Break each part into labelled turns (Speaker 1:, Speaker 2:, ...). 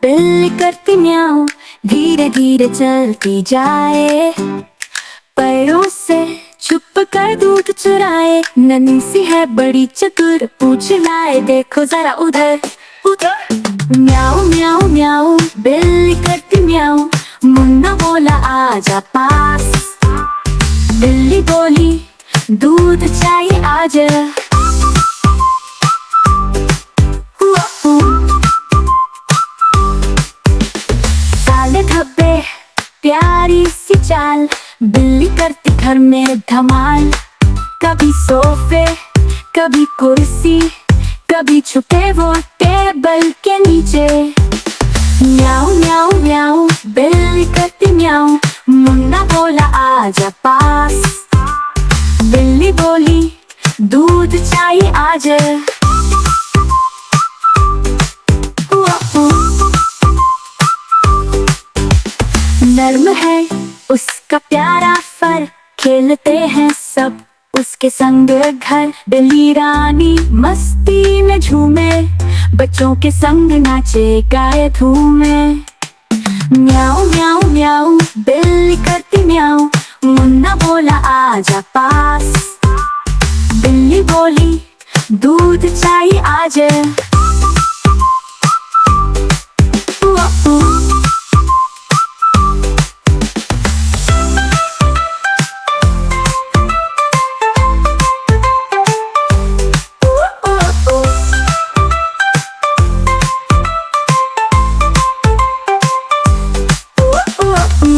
Speaker 1: बिल्ली करती म्याऊं, धीरे धीरे चलती जाए, पैरों से छुप कर दूध चुराए। नन्ही सी है बड़ी चतुर, पूछ लाए देखो जरा उधर उधर। म्याऊं म्याऊं म्याऊं, बिल्ली करती म्याऊं, मुन्ना बोला आजा पास। बिल्ली बोली दूध चाहिए आज। काले धब्बे प्यारी सी चाल, बिल्ली करती घर में धमाल। कभी सोफे कभी कुर्सी, कभी छुपे वो टेबल के नीचे। म्याऊं म्याऊं म्याऊं, बिल्ली करती म्याऊं, मुन्ना बोला आजा पास। बिल्ली बोली दूध चाहिए आज। नर्म है उसका प्यारा फर, खेलते हैं सब उसके संग घर। बिल्ली रानी मस्ती में झूमे, बच्चों के संग नाचे गाए धूमे। म्याऊं म्याऊं म्याऊं, बिल्ली करती म्याऊं, मुन्ना बोला आजा पास। बिल्ली बोली दूध चाहिए आज।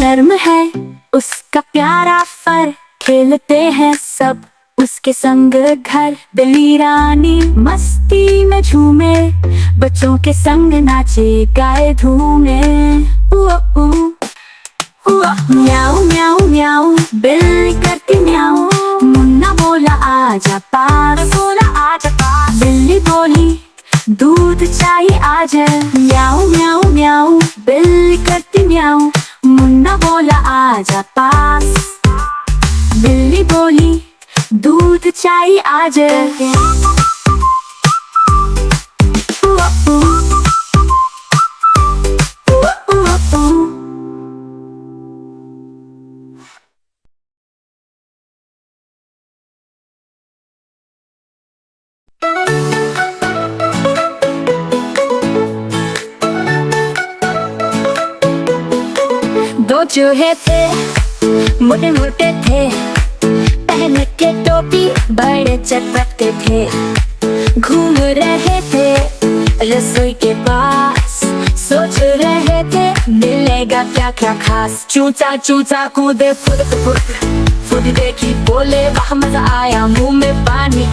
Speaker 1: नर्म है उसका प्यारा फर, खेलते हैं सब उसके संग घर। बिल्ली रानी मस्ती में झूमे, बच्चों के संग नाचे गाए धूमे। म्याऊं म्याऊं म्याऊं, बिल्ली करती म्याऊं, मुन्ना बोला आजा पास। बिल्ली बोली दूध चाहिए आज। म्याऊं म्याऊं म्याऊं, बिल्ली करती म्याऊं, मुन्ना बोला आजा पास। बिल्ली बोली दूध चाहिए आज। दो चूहे थे मोटे मोटे थे, पहन के टोपी बड़े चटपटे थे। घूम रहे थे रसोई के पास, सोच रहे थे मिलेगा क्या क्या खास। चूचा चूचा कूदे फुद फुद देखी, बोले वाह मजा आया मुंह में पानी।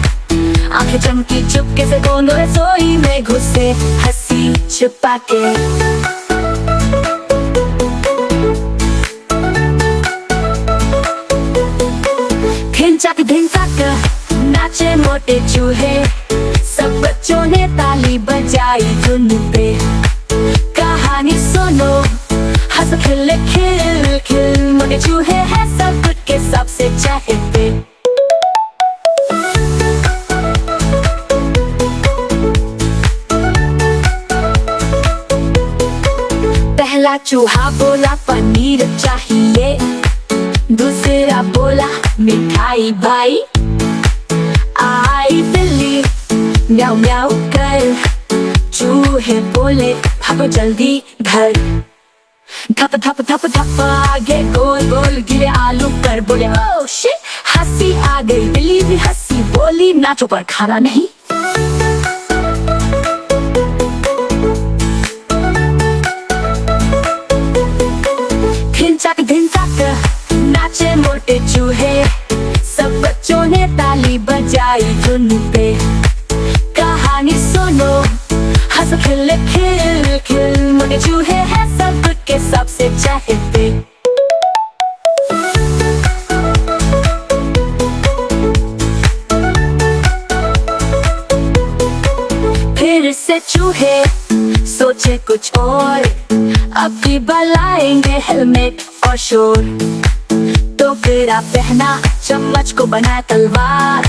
Speaker 1: आंखें चमकी चुपके से दोनों रसोई में घुसे, हंसी छुपा के। धिनचाक नाचे मोटे चूहे, सब बच्चों ने ताली बजाई धुन पे। कहानी सुनो हंस खिल खिल खिल, मोटे चूहे हैं सब कुछ के सबसे चहेते। पहला चूहा बोला पनीर चाहिए, दूसरा बोला मिठाई भाई। आई बिल्ली म्याऊं म्याऊं कर, चूहे बोले भागो जल्दी घर। धप धप धप धप आगे गोल गोल गिरे आलू पर, बोले ओह शिट हंसी आ गई। बिल्ली भी हंसी, बोली नाचो पर खाना नहीं। धिनचाक नाचे मोटे चूहे, सब बच्चों ने ताली बजाई धुन पे। कहानी सुनो हंस खिल खिल खिल, मोटे चूहे हैं सब कुछ के सबसे चहेते। फिर से चूहे सोचे कुछ और, अब भी बुलाएंगे हेलमेट और शोर। तो टोकरा पहना, चम्मच को बनाया तलवार,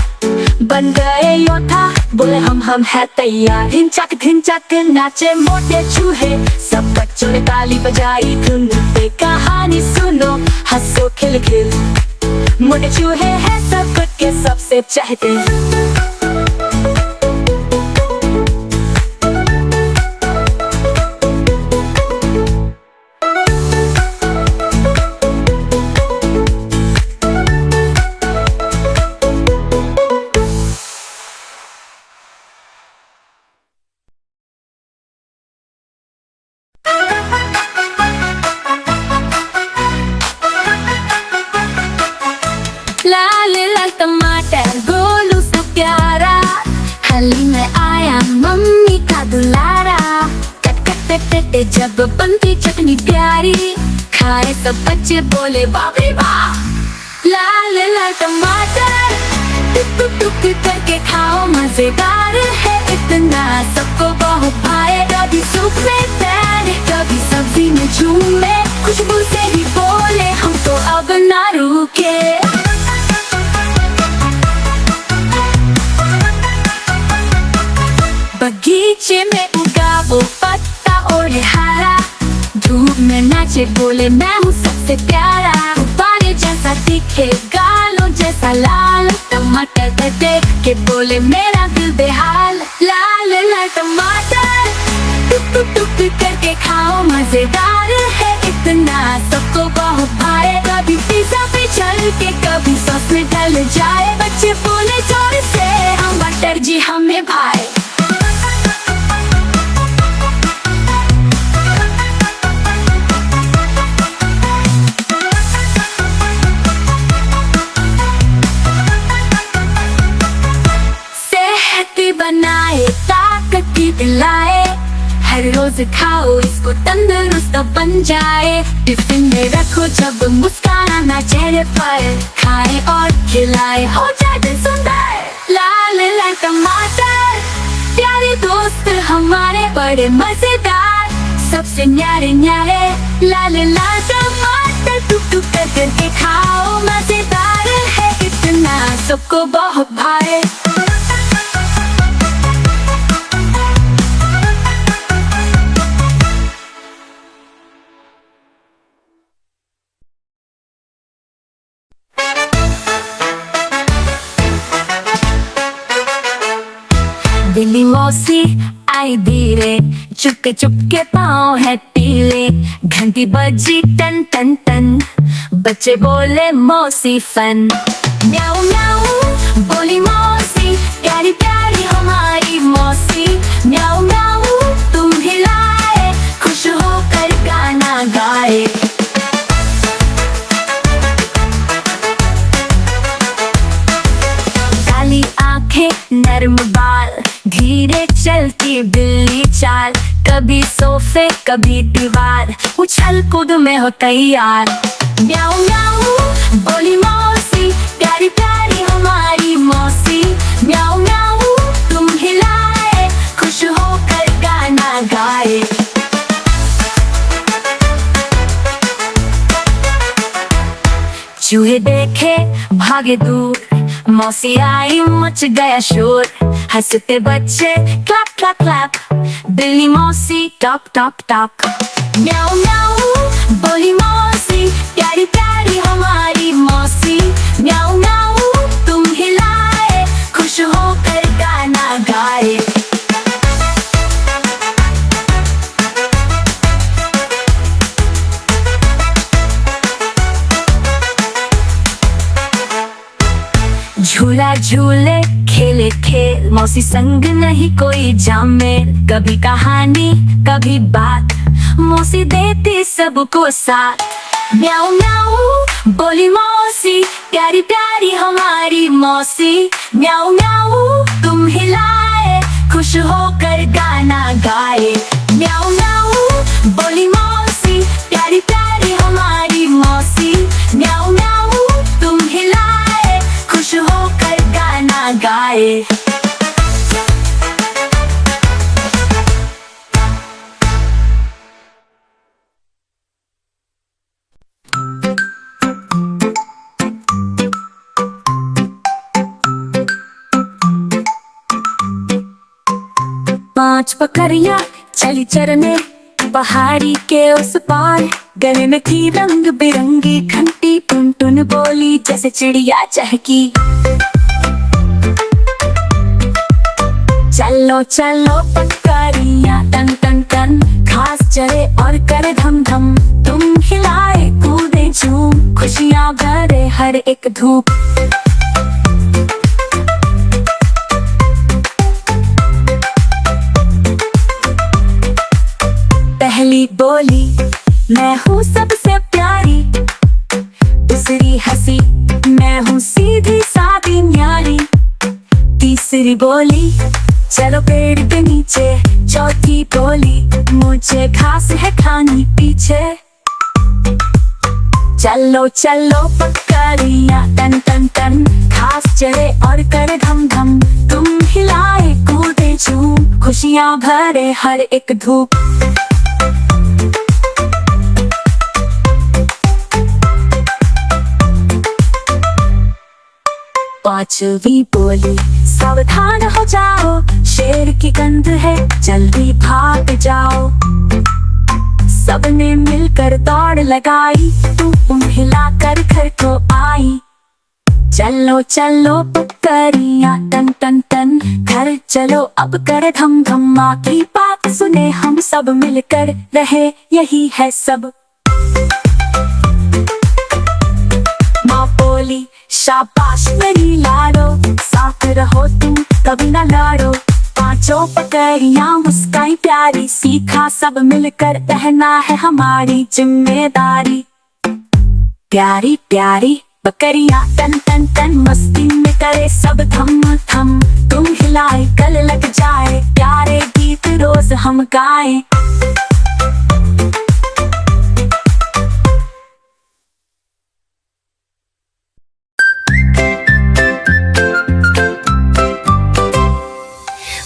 Speaker 1: बन गए योद्धा, बोले हम है तैयार। धिनचक नाचे मोटे चूहे, सब बच्चों ने ताली बजाई, धुन पे कहानी सुनो, हंसो खिल खिल। मोटे चूहे हैं सब कुछ के सबसे चहते। लाल लाल टमाटर गोलू सा प्यारा, हली में आया मम्मी का दुलारा। कट कट कट जब बनती चटनी प्यारी, खाए सब बच्चे बोले बाप रे बाप। लाल लाल टमाटर टुक टुक करके खाओ, मजेदार है इतना, सबको बहुत भाए। कभी सूप में तैरे, कभी सब्जी में झूमे, खुशबू से ही बोले हम तो अब ना रुके। बगीचे में उगा वो पत्ता और हरा, धूप में नाचे बोले मैं हूँ सबसे प्यारा। गुब्बारे जैसा दिखे, गालों जैसा लाल, टमाटर देख के बोले मेरा दिल बेहाल। लाल लाल टमाटर टुक टुक करके खाओ, मजेदार है इतना, सबको बहुत भाए। कभी पिज़्ज़ा पे चल के, कभी सॉस में डल जाए, बच्चे बोले जोर से हम बटर जी हमें भाए। बनाए ताकत की दिलाए, हर रोज खाओ इसको तंदुरुस्त बन जाए। टिफिन में रखो जब मुस्काना चेहरे पर, खाए और खिलाए हो जाए दिन सुंदर। लाल लाल टमाटर प्यारे दोस्त हमारे, बड़े मजेदार, सबसे न्यारे न्यारे। लाल लाल टमाटर टुक टुक करके खाओ, मजेदार है इतना, सबको बहुत भाए। दिल्ली मौसी आई धीरे, चुपके पाँव है पीले, घंटी बजी टन टन टन, बच्चे बोले मौसी फन। म्याऊ म्याऊ बोली मौसी, प्यारी प्यारी हमारी मौसी। म्याऊ म्याऊ तुम हिलाए, खुश होकर गाना गाए। काली आंखें नर्म बाल, धीरे चलती बिल्ली चाल, कभी सोफे कभी दीवार, उछल कूद में हो तैयार। म्याऊ म्याऊ बोली मौसी, प्यारी प्यारी हमारी मौसी। म्याऊ म्याऊ तुम हिलाए, खुश होकर गाना गाए। चूहे देखे भागे दूर, मौसी आई मच गया शोर, हंसते बच्चे क्लैप क्लैप क्लैप, बिल्ली मौसी टॉक टॉक टॉक। म्याऊ म्याऊ बोली मौसी, प्यारी प्यारी हमारी मौसी। म्याऊ म्याऊ तुम हिलाए, खुश होकर गाना गाए। झूला झूले खेले खेल, मौसी संग नहीं कोई जामेल, कभी कहानी कभी बात, मौसी देती सबको साथ। म्याऊ म्याऊ बोली मौसी, प्यारी प्यारी हमारी मौसी। म्याऊ म्याऊ तुम हिलाए, खुश होकर गाना गाए। म्याऊ म्याऊ बोली मौसी, प्यारी प्यारी हमारी मौसी। म्याऊ म्याऊ तुम हिलाए, खुश होकर गाना गाए। पांच बकरियां चली चरने पहाड़ी के उस पार। गले में थी रंग बिरंगी घंटी, टुन टुन बोली जैसे चिड़िया चहकी। चलो चलो बकरियां टन टन टन, घास चरे और करे धम धम। तुम हिलाए कूदे झूम, खुशियां भरे हर एक धूप। पहली बोली मैं हूँ सबसे प्यारी, दूसरी हंसी मैं हूँ सीधी सादी न्यारी। तीसरी बोली चलो पेड़ के नीचे, चौथी बोली मुझे घास है खानी पीछे। चलो चलो बकरियां टन टन टन, घास चरे और करे धम धम। तुम हिलाए कूदे झूम, खुशियां भरे हर एक धूप। पांचवी बोली सावधान हो जाओ, शेर की गंध है जल्दी भाग जाओ। सबने मिलकर दौड़ लगाई, तुम हिलाकर घर को आई। चलो चलो बकरियां टन टन टन, घर चलो अब करे धम धम। माँ की बात सुने हम सब मिलकर रहे यही है सब। माँ बोली शाबाश मेरी लाडो, साथ रहो तुम कभी ना लड़ो। पांचों बकरियां मुस्काई प्यारी, सीखा सब मिलकर रहना है हमारी जिम्मेदारी। प्यारी प्यारी बकरियां टन टन टन, मस्ती में करे सब थम थम। तुम हिलाए गले लग जाए, प्यारे गीत रोज हम गाएं।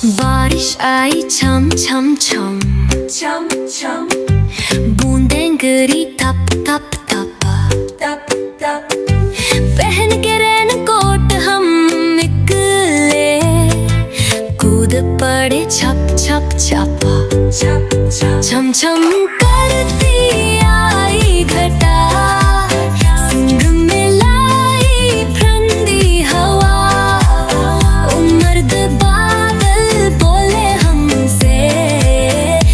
Speaker 2: बारिश आई छम छम छम
Speaker 1: छम छम,
Speaker 2: बूंदें गिरी थप थप थप
Speaker 1: तप तप।
Speaker 2: पहन के रेनकोट हम निकले, कूद पड़े छप छप छप
Speaker 1: छप छप।
Speaker 2: छम छम करती आई घटा, संग में लाई ठंडी हवा। उमर्द बादल बोले हमसे,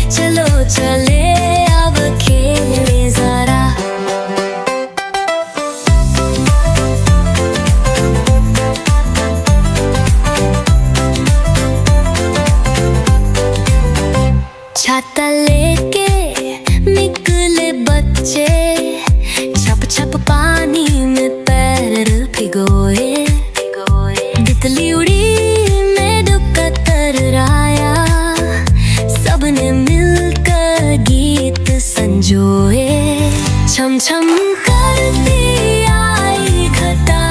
Speaker 2: चलो चले अब खेले जरा। छाता लेके निकले बच्चे, छप छप पानी में पैर भिगोए। तितली उड़ी में डुबका तराया, सबने मिलकर गीत संजोए। छम छम करती आई घटा,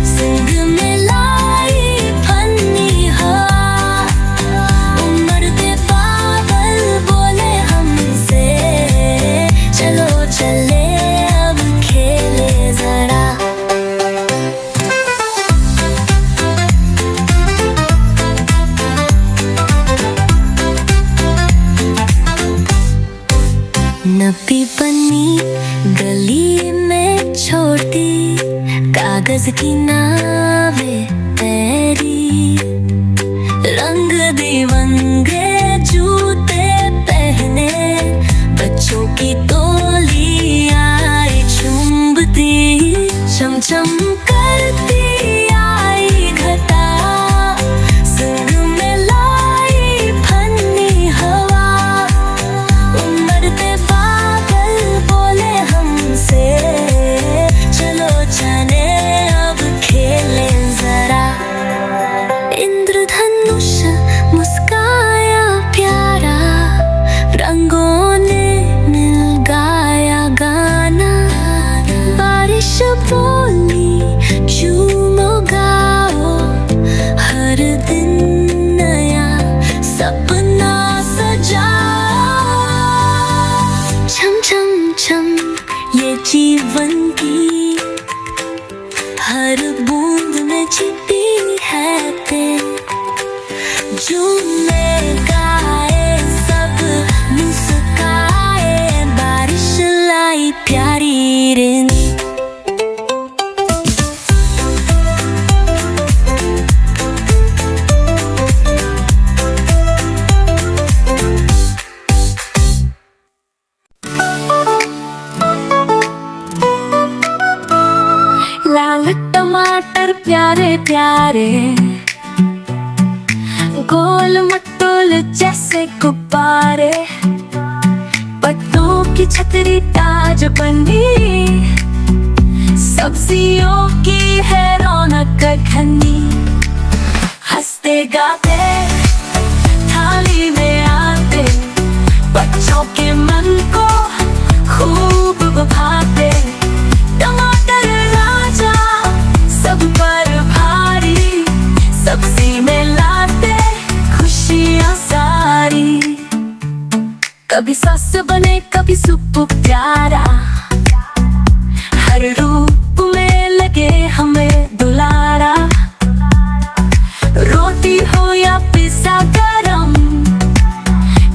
Speaker 2: संग में लाई फन्नी हवा। उमड़ते बादल बोले हमसे, चलो चले अब खेले जरा। नपी पन्नी गली में छोटी, कागज की नावें तैरी। रंग दिवंगे जूते पहने, बच्चों की टोली आई झूमती। छम छम करती आई घटा, संग में लाई फन्नी हवा। उमड़ते बादल बोले हमसे, चलो चले अब खेले जरा। इंद्रधनुष मुस्काया प्यारा, रंगों ने मिल गाया गाना। बारिश बोली झूमो गाओ, हर दिन नया सपना सजाओ। छम छम छम ये जीवन की हर बूंद में छिपी है तेरी, झूमेगा
Speaker 1: टमाटर प्यारे प्यारे, गोल मटोल जैसे गुब्बारे, पत्तों की छतरी ताज बनी, सब्जियों की है रौनक घनी। हंसते गाते थाली में आते, बच्चों के मन को खूब भाते। टमाटर राजा सब पर भारी, सब्जी में लाते खुशियाँ सारी। कभी सॉस बने कभी सूप प्यारा, हर रूप में लगे हमें दुलारा। रोटी हो या पिज़्ज़ा गरम,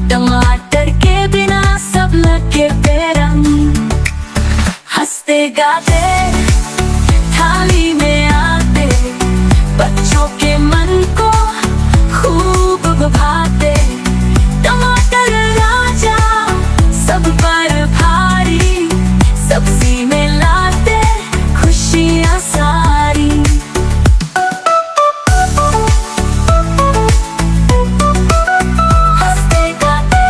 Speaker 1: टमाटर के बिना सब लगे बेरम। हंसते गाते थाली में आते, बच्चों के मन को खूब भाते। टमाटर राजा सब पर भारी, सब्जी में लाते खुशियाँ सारी। हंसते गाते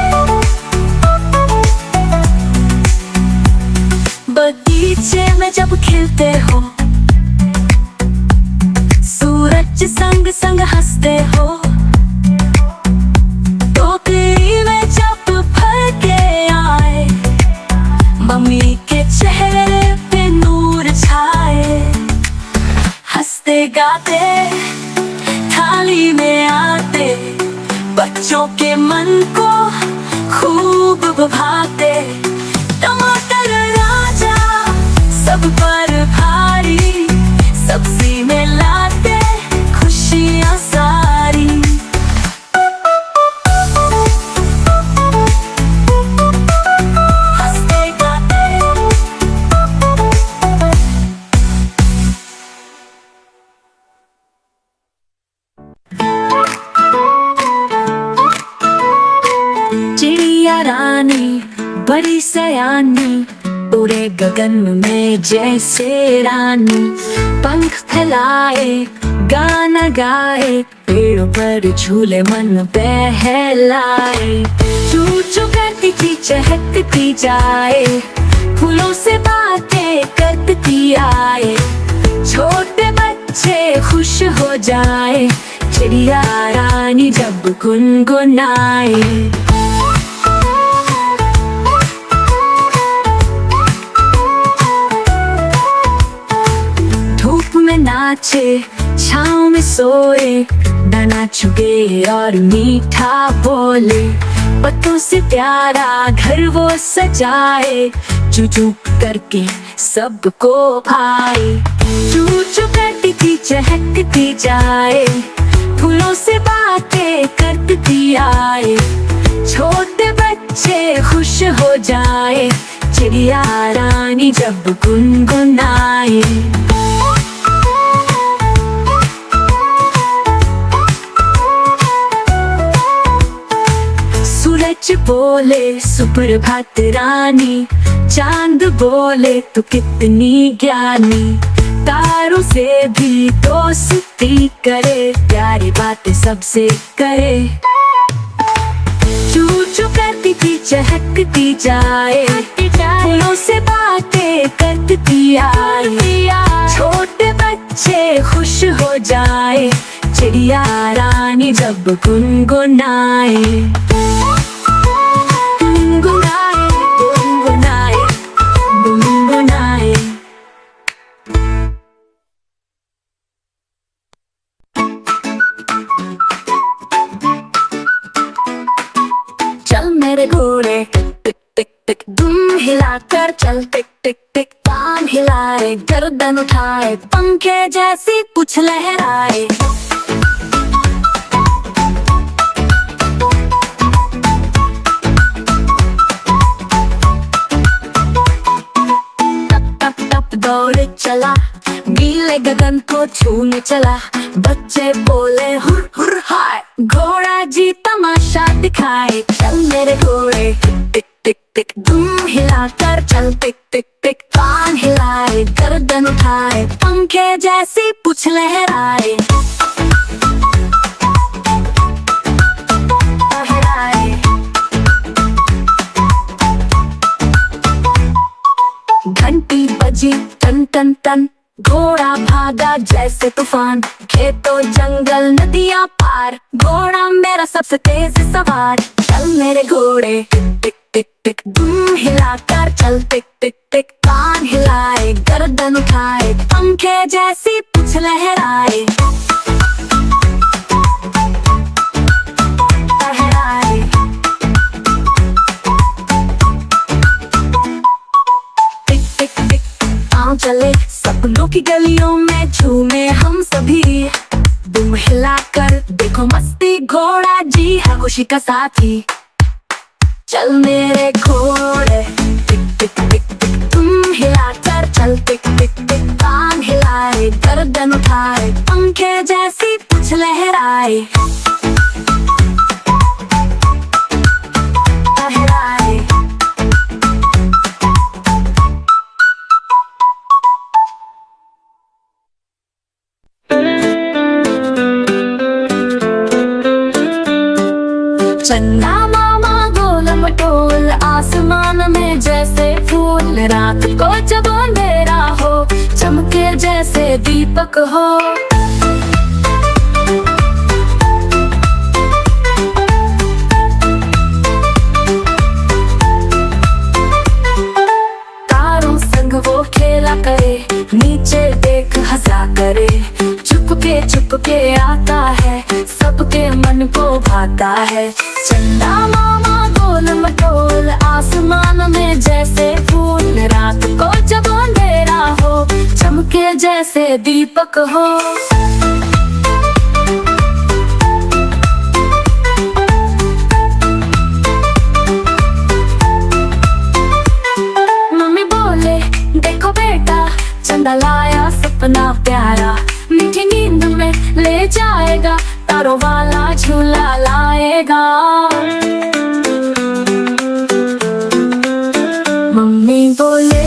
Speaker 1: बगीचे में जब खिलते हो, सूरज संग संग हंसते हो। टोकरी में जब भर के आए, मम्मी के चेहरे पे नूर छाए। हंसते गाते थाली में आते, बच्चों के मन को खूब भाते। टमाटर राजा सब पर भारी, सब्जी में लाते खुशियाँ सारी। हंसते गाते चिड़िया रानी बड़ी सयानी, उड़े गगन में जैसे रानी। पंख फैलाए गाना गाए, पेड़ों पर झूले मन बहलाए। चू चू करती थी चहकती जाए, फूलों से बातें करती आए। छोटे बच्चे खुश हो जाए, चिड़िया रानी जब गुनगुनाए। धूप में नाचे छाँव में सोए, दाना चुगे और मीठा बोले। पत्तों से प्यारा घर वो सजाए, चू चू करके सबको भाए। चू चू करती थी चहकती जाए, फूलों से बातें करती आए। छोटे बच्चे खुश हो जाए, चिड़िया रानी जब गुनगुनाए। सूरज बोले सुप्रभात रानी, चांद बोले तू कितनी ज्ञानी। तारों से भी दोस्ती करे, प्यारी बातें सबसे करे। चू चू करती थी चहकती जाए, फूलों से बातें करती आए। छोटे बच्चे खुश हो जाए, चिड़िया रानी जब गुनगुनाए। गुनगुनाए गुनगुनाए गुनगुनाए। चल मेरे घोड़े टिक टिक टिक, दुम हिलाकर चल टिक टिक टिक। पाँव हिलाए गर्दन उठाए, पंखे जैसी पूंछ लहराए। दौड़ चला, गीले गगन को छूने चला। बच्चे बोले हुर हुर हाय, घोड़ा जी तमाशा दिखाए। चल मेरे घोड़े टिक टिक टिक धूम हिलाकर चल टिक टिक टिक कान हिलाए गर्दन उठाए पंखे जैसी पूंछ लहराए घंटी बजी टन टन टन घोड़ा भागा जैसे तूफान खेतों जंगल नदियां पार घोड़ा मेरा सबसे तेज सवार चल मेरे घोड़े टिक टिक टिक धूम हिलाकर चल टिक टिक टिक कान हिलाए गर्दन उठाए पंखे जैसी पूंछ लहराए चले सपनों की गलियों में झूमे हम सभी दुम हिलाकर देखो मस्ती घोड़ा जी है खुशी का साथी चल मेरे घोड़े टिक टिक टिक टिक तुम हिलाकर चल टिक टिक टिक कान हिलाए गर्दन उठाए पंखे जैसी पूंछ लहराए चंदा मामा गोल मटोल आसमान में जैसे फूल रात को जब अंधेरा हो चमके जैसे दीपक हो तारों संग वो खेला करे नीचे देख हंसा करे चुपके आता है सबके मन को भाता है चंदा मामा गोल मटोल आसमान में जैसे फूल रात को जब अंधेरा हो चमके जैसे दीपक हो मम्मी बोले देखो बेटा चंदा लाया सपना प्यारा मीठी नींद में ले जाएगा तारों वाला झूला लाएगा मम्मी बोले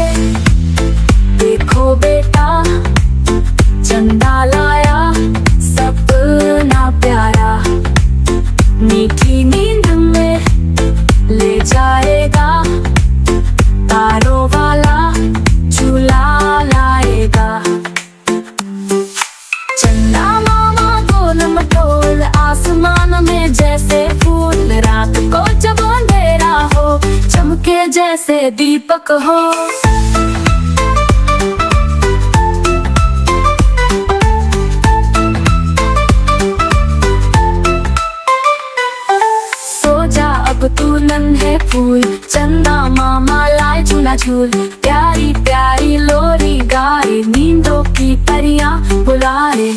Speaker 1: देखो बेटा चंदा लाया सपना प्यारा मीठी नींद में ले जाएगा तारों वाला झूला लाएगा चंदा मामा गोल मटोल आसमान में जैसे फूल रात को जब अंधेरा हो चमके जैसे दीपक हो सो जा अब तू नन्हे फूल चंदा मामा लाए झूला झूल प्यारी प्यारी लोरी गाए नींदों की परियां बुलाए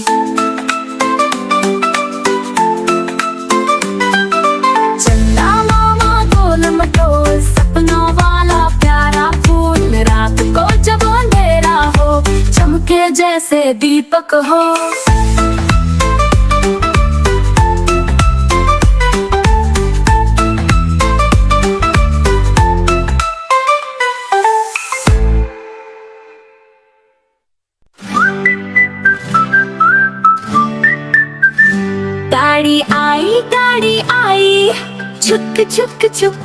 Speaker 1: चंदा मामा गोल मटोल सपनों वाला प्यारा फूल रात को जब अंधेरा हो चमके जैसे दीपक हो गाड़ी आई छुक छुक छुक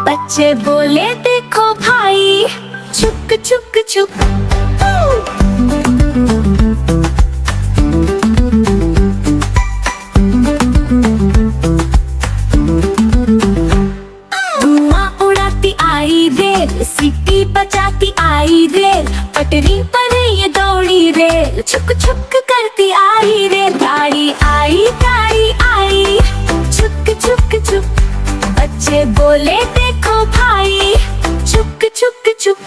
Speaker 1: बच्चे बोले देखो भाई छुक छुक छुक धुआं उड़ाती आई रेल सीटी बजाती आई रेल पटरी पर ये दौड़ी रेल छुक छुक करती आई रेल गाड़ी आई छुक छुक छुक बच्चे बोले देखो भाई छुक छुक छुक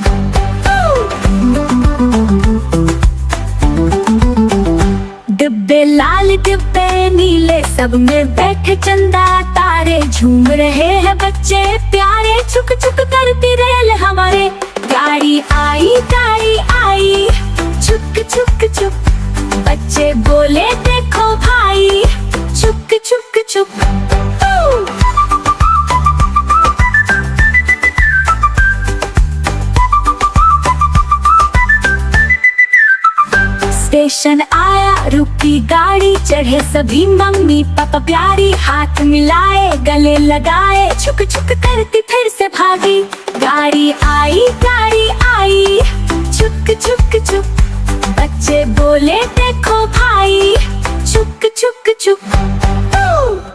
Speaker 1: डिब्बे लाल डिब्बे नीले सब में बैठे चंदा तारे झूम रहे हैं बच्चे प्यारे छुक छुक करती रेल हमारे गाड़ी आई छुक छुक छुक बच्चे बोले देखो भाई छुक छुक छुक स्टेशन आया, रुकी गाड़ी, चढ़े सभी मम्मी पापा प्यारी, हाथ मिलाए गले लगाए, छुक छुक करती फिर से भागी। गाड़ी आई छुक छुक छुक, बच्चे बोले देखो भाई, छुक छुक छुक।